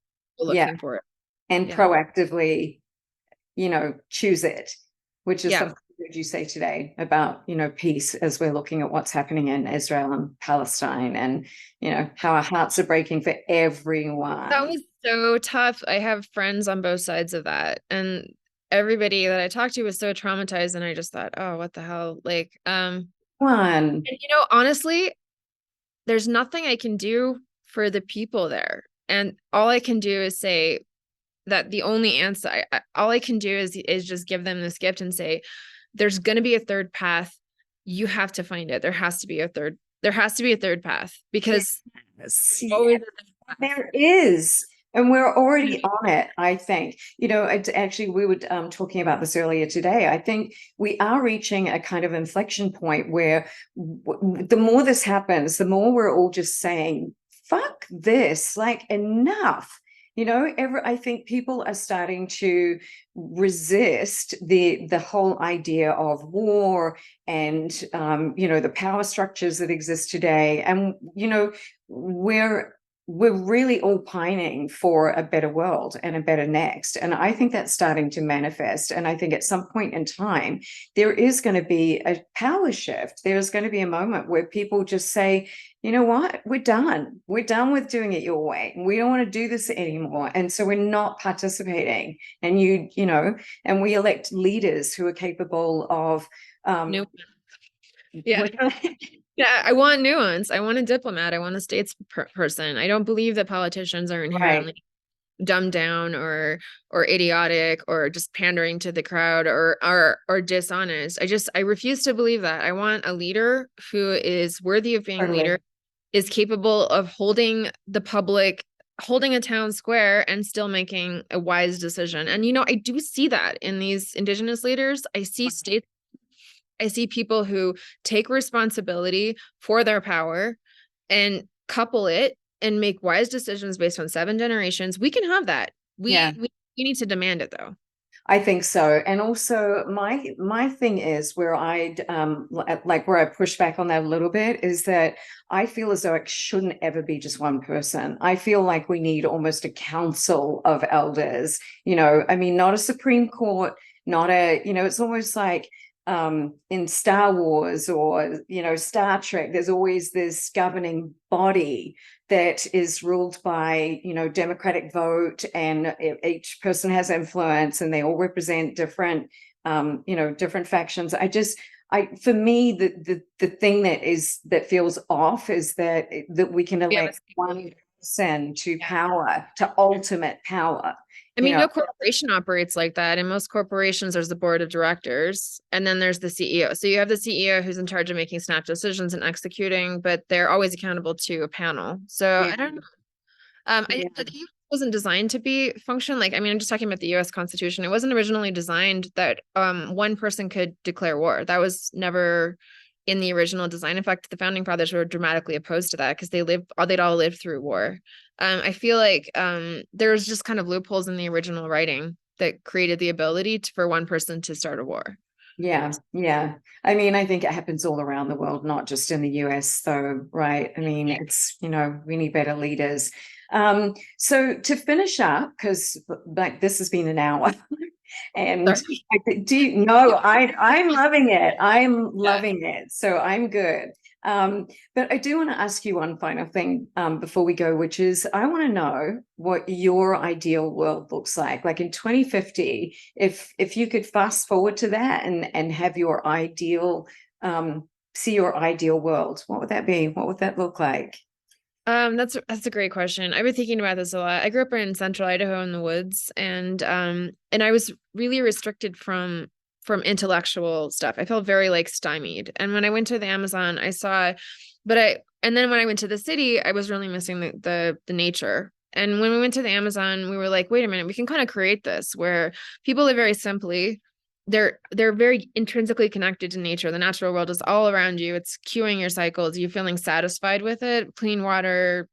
Speaker 2: Looking for it.
Speaker 1: and
Speaker 2: Yeah.
Speaker 1: proactively, you know, choose it, which is
Speaker 2: Yeah.
Speaker 1: something that you say today about, you know, peace, as we're looking at what's happening in Israel and Palestine, and, you know, how our hearts are breaking for everyone.
Speaker 2: That was so tough. I have friends on both sides of that, and everybody that I talked to was so traumatized, and I just thought, oh, what the hell? Like,
Speaker 1: One.
Speaker 2: and you know, honestly, there's nothing I can do for the people there. And all I can do is say that the only answer, all I can do is just give them this gift and say, there's going to be a third path. You have to find it. There has to be a third path, because
Speaker 1: Yes. There is. And we're already on it, I think. You know, actually, we were talking about this earlier today. I think we are reaching a kind of inflection point where the more this happens, the more we're all just saying, fuck this, like enough. You know, I think people are starting to resist the whole idea of war and, you know, the power structures that exist today. And, you know, we're really all pining for a better world and a better next. And I think that's starting to manifest. And I think at some point in time, there is going to be a power shift. There's going to be a moment where people just say, you know what, we're done. We're done with doing it your way. We don't want to do this anymore. And so we're not participating. And you know, and we elect leaders who are capable of
Speaker 2: yeah. Yeah, I want nuance. I want a diplomat. I want a statesperson. I don't believe that politicians are inherently dumbed down or idiotic or just pandering to the crowd or dishonest. I refuse to believe that. I want a leader who is worthy of being a leader, is capable of holding a town square and still making a wise decision. And, you know, I do see that in these Indigenous leaders. I see people who take responsibility for their power and couple it and make wise decisions based on 7 generations. We can have that. We need to demand it, though.
Speaker 1: I think so. And also my thing is where where I push back on that a little bit is that I feel as though it shouldn't ever be just one person. I feel like we need almost a council of elders, you know, I mean, not a Supreme Court, not a, you know, it's almost like in Star Wars or, you know, Star Trek, there's always this governing body that is ruled by, you know, democratic vote, and each person has influence and they all represent different, you know, different factions. For me, the thing that feels off is that we can elect one person to power, to ultimate power.
Speaker 2: I mean, no corporation operates like that. In most corporations, there's the board of directors, and then there's the CEO. So you have the CEO who's in charge of making snap decisions and executing, but they're always accountable to a panel. So I don't know. The US wasn't designed to be function. Like, I mean, I'm just talking about the US Constitution. It wasn't originally designed that one person could declare war. That was never in the original design. In fact, the founding fathers were dramatically opposed to that because they'd all lived through war. I feel like there's just kind of loopholes in the original writing that created the ability for one person to start a war.
Speaker 1: Yeah. I mean, I think it happens all around the world, not just in the US, though, right? I mean, it's, you know, we need better leaders. So to finish up, because like this has been an hour. And I'm loving it. I'm loving it. So I'm good. But I do want to ask you one final thing before we go, which is I want to know what your ideal world looks like. Like in 2050, if you could fast forward to that and have your ideal, see your ideal world, what would that be? What would that look like?
Speaker 2: That's a great question. I've been thinking about this a lot. I grew up in central Idaho in the woods, and I was really restricted from from intellectual stuff. I felt very like stymied. And when I went to the Amazon, I saw, and then when I went to the city, I was really missing the nature. And when we went to the Amazon, we were like, wait a minute, we can kind of create this where people live very simply. They're very intrinsically connected to nature. The natural world is all around you. It's cueing your cycles. You're feeling satisfied with it. Clean water,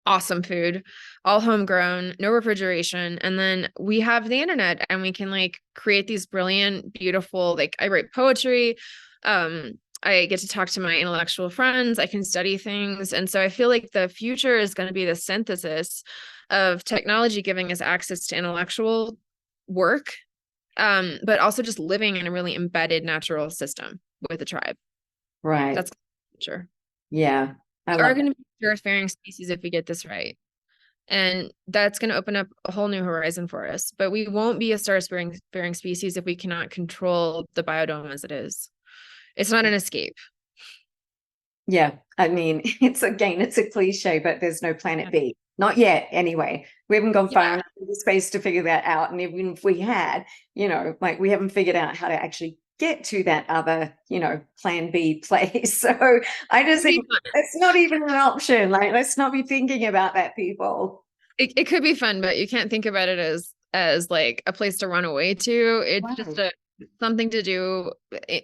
Speaker 2: awesome food, all homegrown, no refrigeration. And then we have the internet and we can like create these brilliant, beautiful, like I write poetry. I get to talk to my intellectual friends. I can study things. And so I feel like the future is going to be the synthesis of technology giving us access to intellectual work, but also just living in a really embedded natural system with a tribe.
Speaker 1: Right.
Speaker 2: That's the future.
Speaker 1: Yeah.
Speaker 2: We are going to be earth-faring species if we get this right. And that's going to open up a whole new horizon for us. But we won't be a star-faring species if we cannot control the biodome as it is. It's not an escape.
Speaker 1: Yeah. I mean, it's a cliche, but there's no planet B. Not yet, anyway. We haven't gone far enough into space to figure that out. And even if we had, like we haven't figured out how to actually get to that other, plan B place. So I just think it's not even an option. Like, let's not be thinking about that, people.
Speaker 2: It could be fun, but you can't think about it as like a place to run away to. It's just something to do.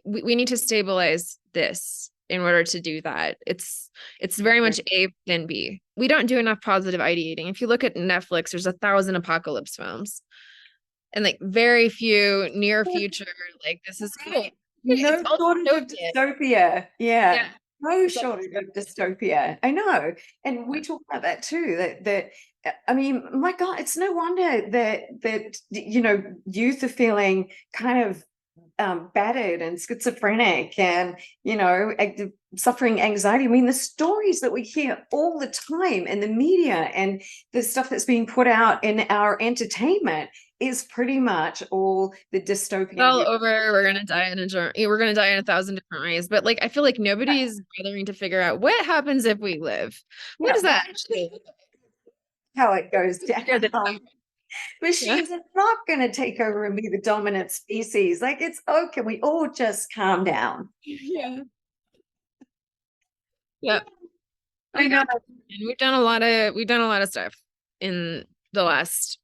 Speaker 2: We need to stabilize this in order to do that. It's very much A than B. We don't do enough positive ideating. If you look at Netflix, there's 1,000 apocalypse films and like very few near future. Like this is cool.
Speaker 1: No shortage of dystopia. Yeah. No shortage of dystopia. I know. And we talk about that too, that I mean, my God, it's no wonder that youth are feeling kind of battered and schizophrenic and, suffering anxiety. I mean, the stories that we hear all the time in the media and the stuff that's being put out in our entertainment is pretty much all the dystopian.
Speaker 2: All over. We're gonna die in 1,000 different ways. But like, I feel like nobody's bothering to figure out what happens if we live. What is that actually?
Speaker 1: How it goes down. Machines are not going to take over and be the dominant species. Like, it's okay. We all just calm down.
Speaker 2: Yeah. I know. We've done a lot of stuff in the last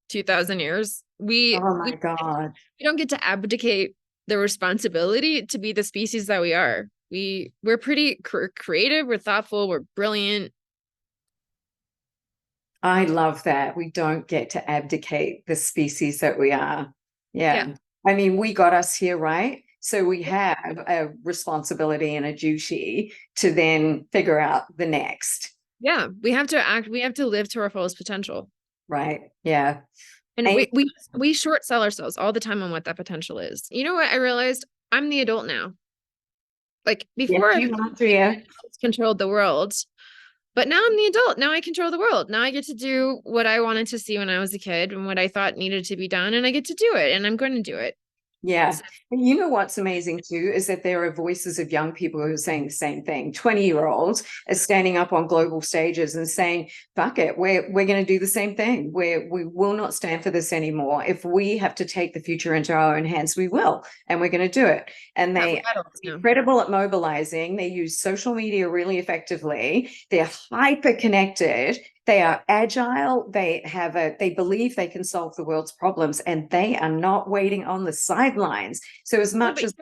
Speaker 2: 2,000 years.
Speaker 1: Oh my God.
Speaker 2: We don't get to abdicate the responsibility to be the species that we are. We're pretty creative. We're thoughtful. We're brilliant.
Speaker 1: I love that. We don't get to abdicate the species that we are. Yeah. I mean, we got us here, right? So we have a responsibility and a duty to then figure out the next.
Speaker 2: Yeah. We have to live to our fullest potential.
Speaker 1: Right. Yeah.
Speaker 2: And we short sell ourselves all the time on what that potential is. You know what? I realized I'm the adult now. Like before, I controlled the world. But now I'm the adult. Now I control the world. Now I get to do what I wanted to see when I was a kid and what I thought needed to be done. And I get to do it. And I'm going to do it.
Speaker 1: Yeah. And you know what's amazing too is that there are voices of young people who are saying the same thing. 20-year-olds are standing up on global stages and saying, fuck it, we're going to do the same thing. We will not stand for this anymore. If we have to take the future into our own hands, we will. And we're going to do it. And they are incredible at mobilizing. They use social media really effectively. They're hyper connected. They are agile. They believe they can solve the world's problems, and they are not waiting on the sidelines. So as much as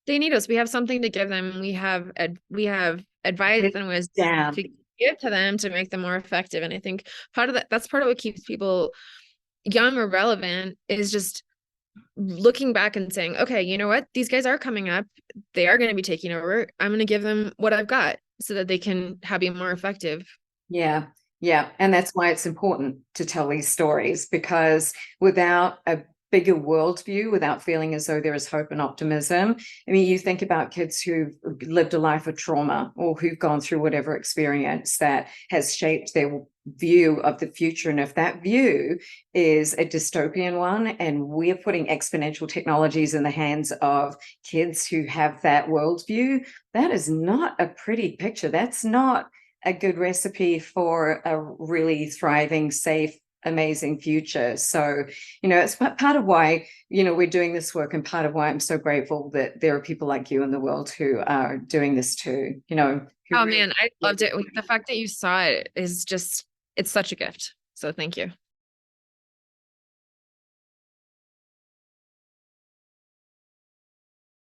Speaker 2: they need us, we have something to give them. We have advice and wisdom to give to them to make them more effective. And I think that's part of what keeps people young or relevant is just looking back and saying, okay, you know what? These guys are coming up. They are going to be taking over. I'm going to give them what I've got so that they can be more effective.
Speaker 1: Yeah. Yeah. And that's why it's important to tell these stories, because without a bigger worldview, without feeling as though there is hope and optimism. I mean, you think about kids who've lived a life of trauma or who've gone through whatever experience that has shaped their view of the future. And if that view is a dystopian one, and we're putting exponential technologies in the hands of kids who have that worldview, that is not a pretty picture. That's not a good recipe for a really thriving, safe, amazing future. So, it's part of why, we're doing this work, and part of why I'm so grateful that there are people like you in the world who are doing this too,
Speaker 2: Oh man, I loved it. The fact that you saw it is just, it's such a gift. So thank you.